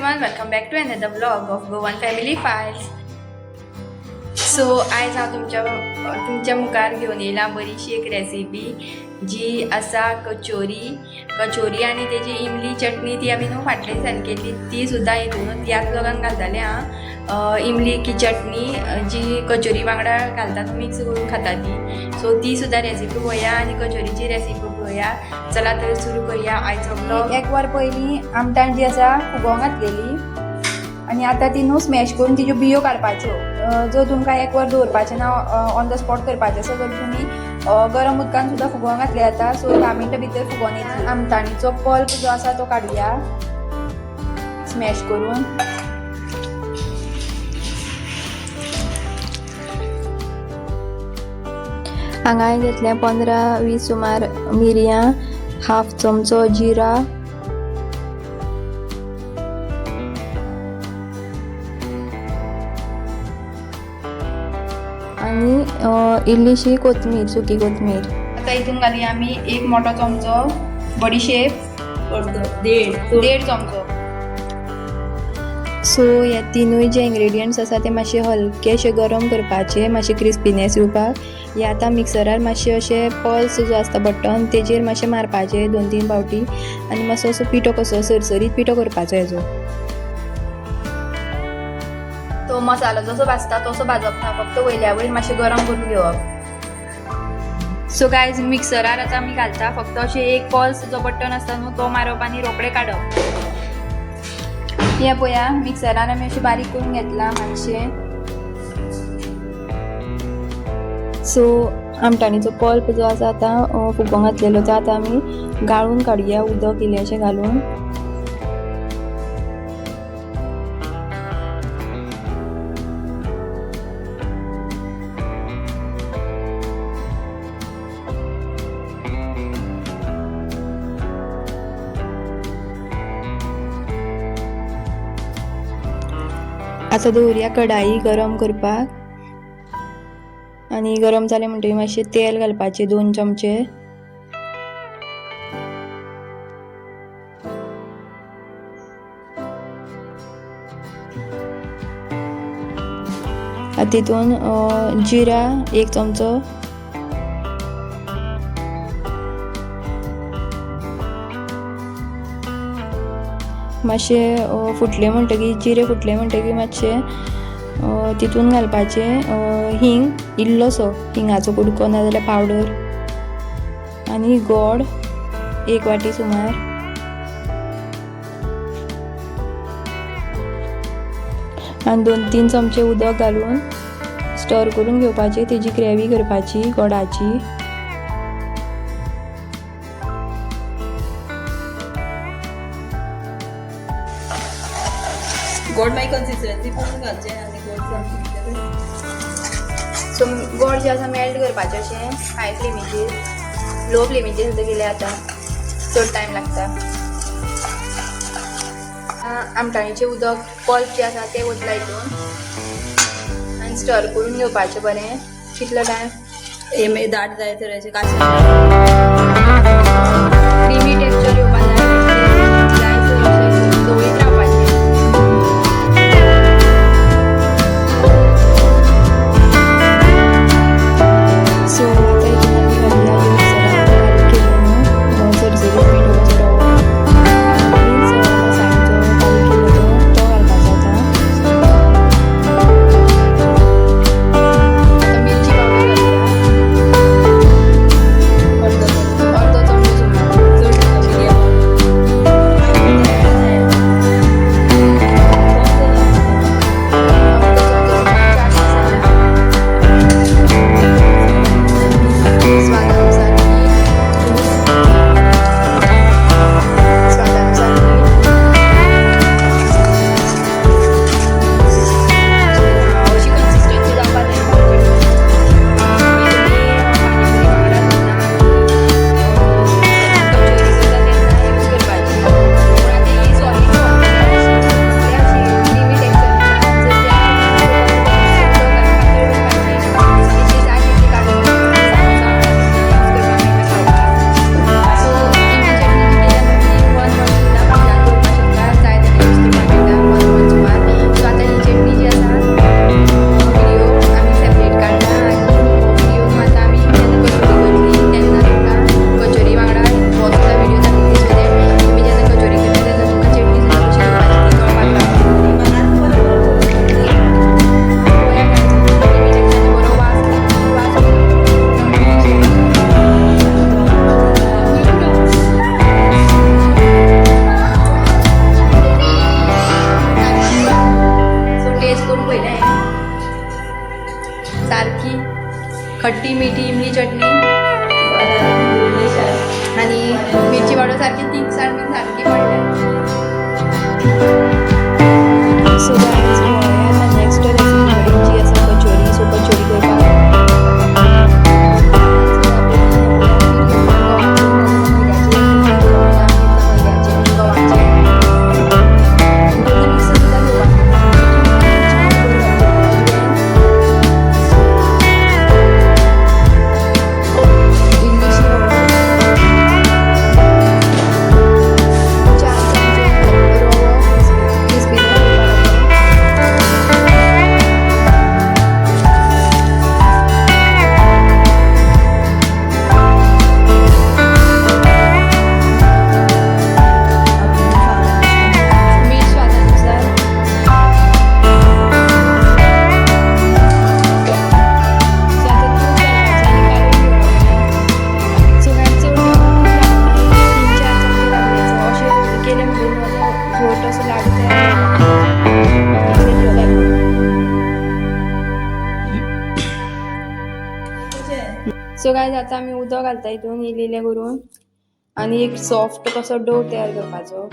everyone, welcome back to another vlog of Goan Family Files. So आयज हांव तुमच्या मुखार घेवन येयला बरीशी एक रेसिपी जी आसा कचोरी आनी तेजी इमली चटणी ती आमी न्हू फाटल्या दिसांनी केल्ली ती सुद्दां हितूनूच ह्याच ब्लॉगान घालतालें हांव इमलीची चटणी जी कचोरी वांगडा घालता मिक्स करून खाता ती सो ती सुद्दां रेसिपी पळोवया आनी कचोरीची रेसिपी पळोवया. चला तर सुरू करूया आयचो ब्लॉग. एक वर पयलीं आमटाण जी आसा फुगोवंक घातलेली आनी आतां ती न्हू स्मॅश करून तिज्यो बियो काडपाच्यो. जर तुमकां एक वर दवरपाचें ना ऑन द स्पॉट करपाचें आसा जाल्यार तुमी गरम उदकान सुद्दां फुगोवंक घातलें जाता. सो 10 मिनटां भितर फुगोवन येतली. आमटाणीचो पल्प जो आसा तो काडुया स्मॅश करून. हांगा हांवें घेतल्या 15-20 सुमार मिरयां, हाफ चमचो जिरा, आनी इल्लीशी कोथमीर, सुकी कोथमीर. आतां हितून घालुया आमी एक मोठो चमचो बडीशेप, देड चमचो. सो हे तिनूय जे इंग्रेडियंट्स आसा ते मातशे हलकेशे गरम करपाचे, मातशे क्रिस्पीनेस येवपाक. हे आतां मिक्सरार मातशे अशे पल्स जो आसता बटन तेजेर मातशे मारपाचे 2-3 फावटी आनी मातसो असो पिठो कसो सरसरीत पिठो करपाचो हेजो. तो मसालो जसो भाजता तसो भाजप ना, फक्त वयल्या वयर मातशें गरम करून घेवप. सो गायज मिक्सरार आतां आमी घालता फक्त अशें एक पल्स जो बटन आसता न्हू तो मारप आनी रोखडें काडप. हे पळया मिक्सरार आमी अशें बारीक करून घेतला मातशें. सो आमटाणीचो पल्प जो आसा आतां फुगोवंक घातलेलो तो आतां आमी गाळून काडुया उदक इल्लेशें घालून. आतां दवरया कढाई गरम करपाक आनी गरम जालें म्हणटकीर मातशें तेल घालपाचें 2 चमचे. तितून जिरा 1 चमचो, मातशे फुटले म्हणटकीर जिरे फुटले म्हणटकीर मातशे तितून घालपाचे हिंग इल्लोसो, हिंगाचो कुडको ना जाल्यार पावडर, आनी गोड 1 वाटी सुमार, आनी 2-3 चमचे उदक घालून स्टर करून घेवपाची, तेजी ग्रेवी करपाची गोडाची. गोड मागीर कन्सिस्टन्सी पळोवन घालचें आनी गोड सो गोड जे आसा मेल्ट करपाचें अशें हाय फ्लेमीचेर, लो फ्लेमीचेर सुद्दां केलें आतां चड टायम लागता. आमटाणीचें उदक पल्प जे आसा तें वतला हितून आनी स्टर करून घेवपाचें बरें. कितलो टायम हे मागीर दाट जाय तर अशें काशें क्रिमी टेक्स्चर येवपाक जाय अशें दवळीत रावपाचें. सो आतां हितून आमी घालुया मिक्सरान बारीक केल्लो सरसरीत पिठो कसो रवो आनी मसालो जो बारीक केल्लो तो घालपाचो आतां. मिरची पावडर घालुया अर्दो चमचो सुमार. खट्टी मिठी इमली चटणी आणि मिरची पावडर सारखी तिखट मी सारखी पडल्या. सो गाईज नेक्स्ट रेसिपी असं कचोरी. सो कचोरी करपाक सो गायज आता आम्ही उदक घालता हितून इल्लें करून आणि एक सॉफ्ट कसो डो तयार करपाचो.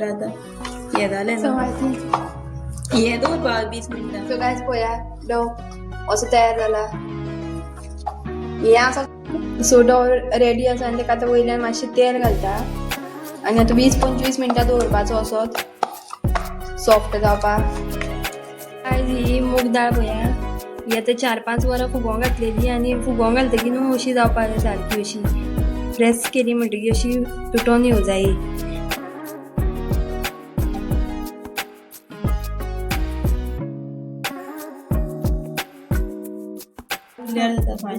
आता हे जालें ना हे दवरपा 20 मिनटां. सो गायज पळया डो असो तयार जाला. हे आसा सो डो रेडी आसा आनी ताका आतां वयल्यान मातशें तेल घालता आनी आतां 20-25 मिनटां दवरपाचो असोच सॉफ्ट जावपाक. आयज ही मूग दाळ पळया ही आतां 4-5 वरां फुगोवंक घातलेली आनी फुगोवंक घालतकी न्हू अशी जावपाक जाय सारकी अशी प्रेस केली म्हणटकीर अशी तुटोन येवं जाय.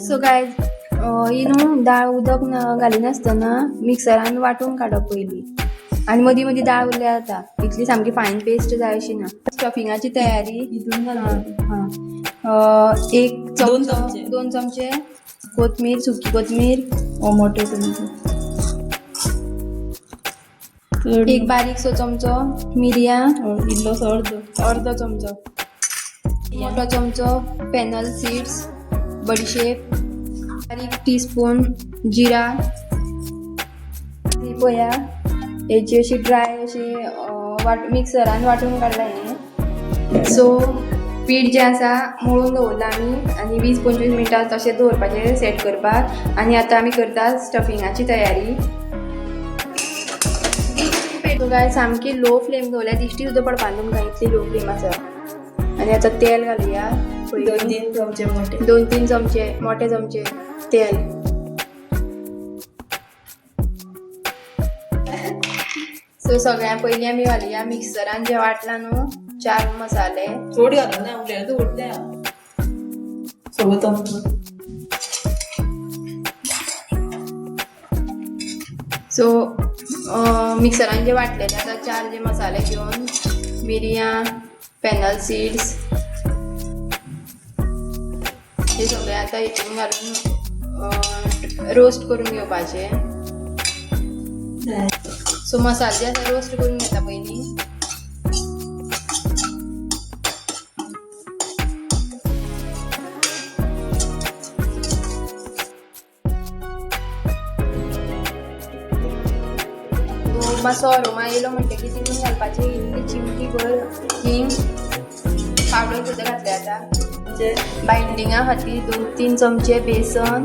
सो गायज ही न्हू दाळ उदक घालिनासतना मिक्सरान वांटून काडप पयली आनी मदीं मदीं दाळ उरल्या जाता. इतली सामकी फायन पेस्ट जाय अशी ना. स्टफिंगाची तयारी हितून घाल. एक दोन चमचे कोथमीर सुकी कोथमीर टोमॅटो तुमचो एक बारीकसो चमचो मिरयां इल्लोसो अर्दो चमचो मोठो चमचो फेनल सीड्स बडीशेप बारीक टीस्पून जिरा पळया हेची अशी ड्राय अशी मिक्सरान वांटून काडला हें. सो पीठ जें आसा मळून दवरला आमी आनी 20-25 मिनटां तशें दवरपाचें सेट करपाक. आनी आतां आमी करता स्टफिंगाची तयारी. गाय सामकी लो फ्लेम दवरल्या दिश्टी सुद्दां पडपा तुमकां इतली लो फ्लेम आसा. आनी आतां तेल घालुया. 2-3 चमचे मोठे 2-3 चमचे मोठे चमचे तेल. सो सगळ्या पयलीं आमी घालुया मिक्सरान जे वाटला न्हू 4 मसाले. चड घालूं ना उरल्या दवरल्या सगळं चमचो. सो मिक्सरान जे वाटलेले आतां 4 जे मसाले घेवन मिरयां फेनल सीड्स हे सगळे आतां हितून घालून रोस्ट करून घेवपाचे. सो मसाले जे आसा रोस्ट करून घेता पयलीं. मातसो अरोमा येयलो म्हणटकीर तितून घालपाची इल्ली चिमटी भर हिंग पावडर सुद्दां घातले आतां. बायंडिंगा खातीर 2-3 चमचे बेसन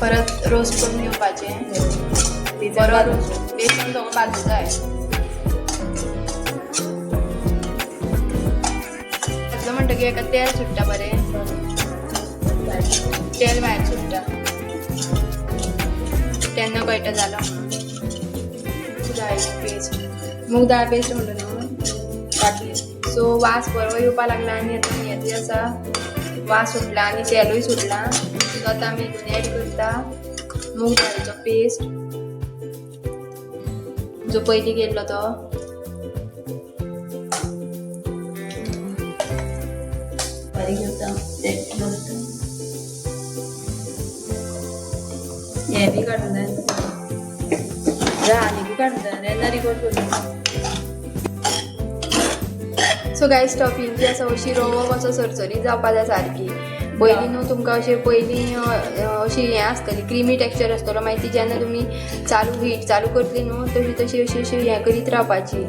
परत रोस्ट करून घेवपाचें. परत बेसन सगळं भाजूं जाय. भाजलो म्हणटकीर हेका तेल सुट्टा बरें. तेल भायर सुट्टा तेन्ना कळटा जालो मूग दाळ पेस्ट म्हणटा न्हू टाकली. सो वास बरो येवपा लागला आनी आतां हें जें आसा वास सुटला आनी तेलूय सुटला. सो आतां आमी हितून एड करता मूग दाळीचो पेस्ट जो पयलीं केल्लो तो. बारीक करता हे बी काढून जाय आनी बी काढून जाय येन्ना रिकॉर्ड करता सो गाय स्टफिंग जी आसा अशी रवो कसो सरसरीत जावपा जाय सारकी पयलीं न्हू तुमकां अशें पयलीं अशी हें आसतली क्रिमी टेक्स्चर आसतलो मागीर ती जेन्ना तुमी हीट चालू करतली न्हू तशी तशी अशी अशी हें करीत रावपाची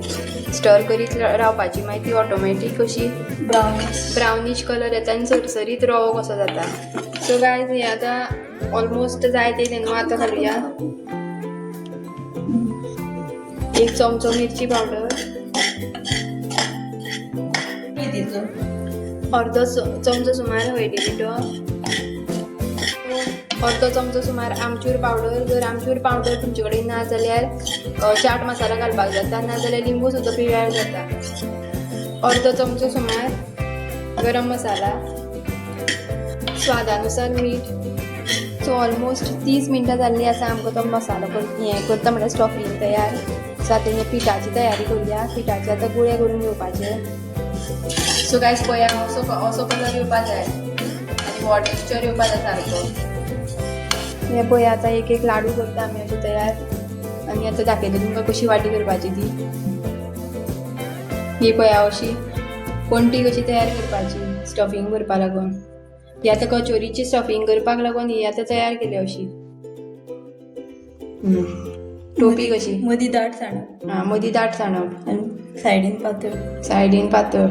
स्टर करीत रावपाची मागीर ती ऑटोमॅटीक अशी ब्रावनीश कलर येता आनी सरसरीत रवो कसो जाता सो गायज हें आतां ऑलमोस्ट जाय तें न्हू आतां घालुया 1 चमचो मिरची पावडर अर्दो चमचो सुमार हळदी पिठो अर्दो चमचो सुमार आमचूर पावडर जर आमचूर पावडर तुमचे कडेन ना जाल्यार चाट मसाला घालपाक जाता ना जाल्यार लिंबू सुद्दां पिळ्यार जाता अर्दो चमचो सुमार गरम मसाला स्वादानुसार मीठ सो ऑलमोस्ट 30 मिनटां जाल्ली आसा आमकां तो मसालो हें करता म्हणल्यार स्टफिंग तयार सो आतां हे पिठाची तयारी करूया पिठाचे आतां गुळे करून घेवपाचे सो गायज पळया असो कलर येवपा जाय आनी हो टेक्स्चर येवपा जाय सारको हे पळय आतां एक एक लाडू करता आमी अशे तयार आनी आतां दाखयता तुमकां कशी वाटी करपाची ती ही पळया अशी पणटी कशी तयार करपाची स्टफिंग करपा लागून ही आतां कचोरीची स्टफिंग करपाक लागून ही आतां तयार केली अशी टोपी कशी मदीं दाट सांडप हां मदीं दाट सांडप आनी सायडीन पातळ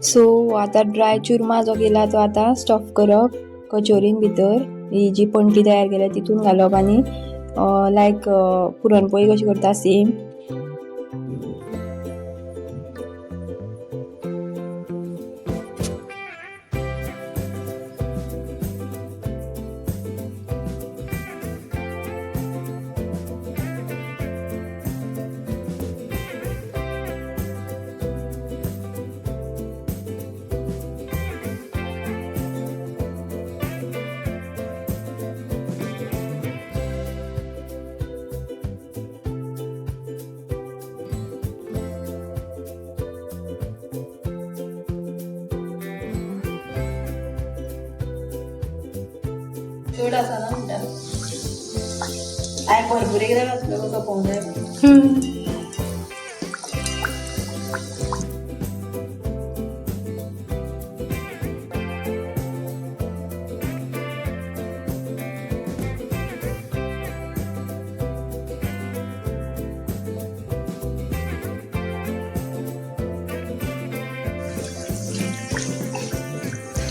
सो आतां ड्राय चुरमा जो केला तो आतां स्टफ करप कचोरीन भितर ही जी पणटी तयार केल्या तितून घालप आनी लायक पुरणपोळी कशी करता सेम चड आसा ना म्हणटा हांवें भरपूर एकदां घातलो कसो पळोवंक जाय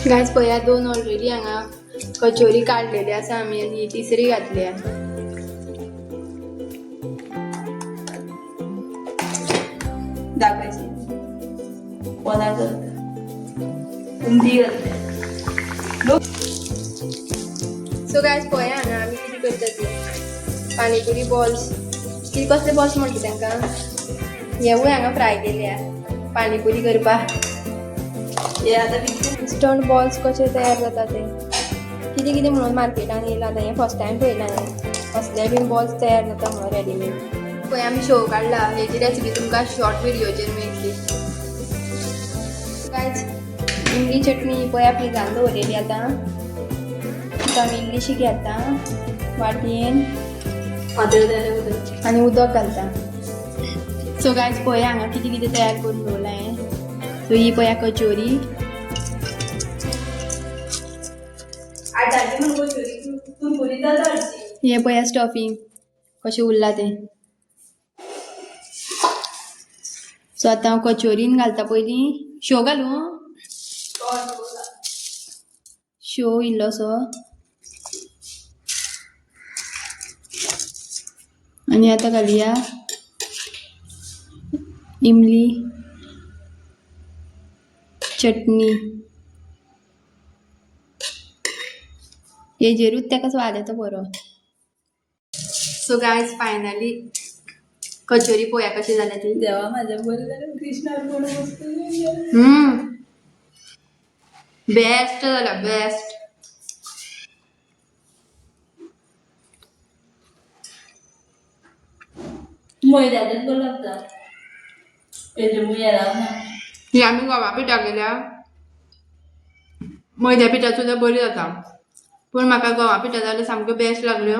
गायज पळया 2 ऑलरेडी हांगा कचोरी काडलेली आसा आमी आनी ही तिसरी घातल्या दाखयची पोना करता उंदी घालता सो गायज पळया हांगा आमी कितें करता ती पाणीपुरी बॉल्स ती कसले बॉल्स म्हणटा तांकां हेवूय हांगा फ्राय केल्या पाणीपुरी करपाक हे आतां इंस्टंट बॉल्स कशे तयार जाता ते कितें कितें म्हणून मार्केटान येयला आतां हें फर्स्ट टायम पळयलां हांवें असले बीन बॉल्स तयार जाता म्हणून रेडीमेड पळय आमी शो काडला हेची रेसिपी तुमकां शॉर्ट व्हिडिओचेर मेळटली कांयच इमली चटणी पळय फ्रिजान दवरलेली आतां आमी इल्लीशी घेता वाटयेन पातळ जालें उदक आनी उदक घालता सो गायज पळय हांगा कितें कितें तयार करून दवरलां हें सो ही पळया कचोरी हे पळया स्टफिंग कशें उरलां तें सो आतां हांव कचोरीन घालता पयलीं शो घालूं शो इल्लोसो आनी आतां घालुया इमली चटणी हेजेरूच ताका स्वाद येता बरो सो गायज फायनली कचोरी पळया कशी जाल्या ती देवा म्हाज्या बरें जालें कृष्णार्पण वस्तू बेस्ट जाल्या बेस्ट मैद्याचेच बरें लागता हेजे मुये रावना ही आमी गवा पिठा केल्या मैद्या पिठाची सुद्दां बरी जाता पूण म्हाका गंवा पिठाच्यो सामक्यो बेस्ट लागल्यो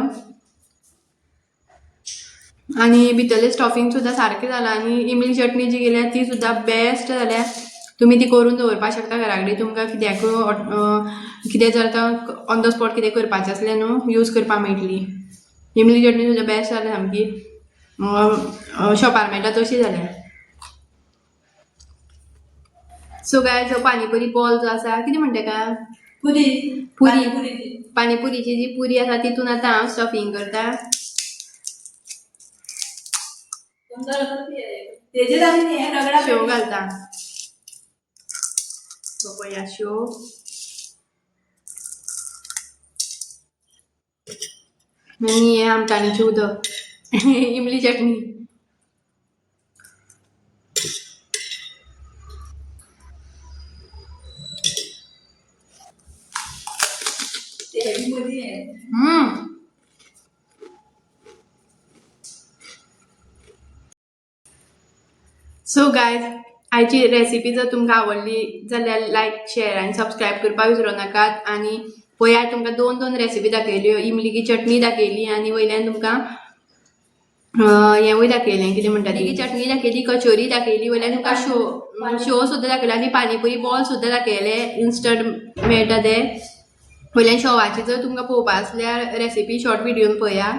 आणि भितरले स्टफिंग सुद्दां सारकें जालां आणि इमली चटणी जी केल्या ती सुद्दां बेस्ट जाल्या तुम्ही ती करून दवरपाक शकता घरा कडेन तुमकां कित्याक कितें जर आतां ऑन द स्पॉट कितें करपाचें असलें न्हू यूज करपाक मेळटली इमली चटणी सुद्दां बेस्ट जाल्या सामकी शॉपार मेळटा तशी जाल्या सो गायज पानीपुरी बॉल जो आसा कितें म्हणटा ताका पुरी पानीपुरीची जी पुरी आसा तितून आतां हांव स्टफिंग करता शेव घालता पपया शेव आनी हें आमटाणीचें उदक इमली चटणी सो गायज आयची रेसिपी जर तुमकां आवडली जाल्यार लायक शेअर आनी सबस्क्रायब करपाक विसरूं नाकात आनी पळयात तुमकां दोन रेसिपी दाखयल्यो इमलीची चटणी दाखयली आनी वयल्यान तुमकां हेंवूय दाखयलें कितें म्हणटा ती चटणी दाखयली कचोरी दाखयली वयल्यान तुमकां शो सुद्दां दाखयलो आनी पानीपुरी बॉल सुद्दां दाखयले इंस्टंट मेळटा ते वयल्यान शोवाची जर तुमकां पळोवपा आसल्यार रेसिपी शॉर्ट व्हिडियोन पळया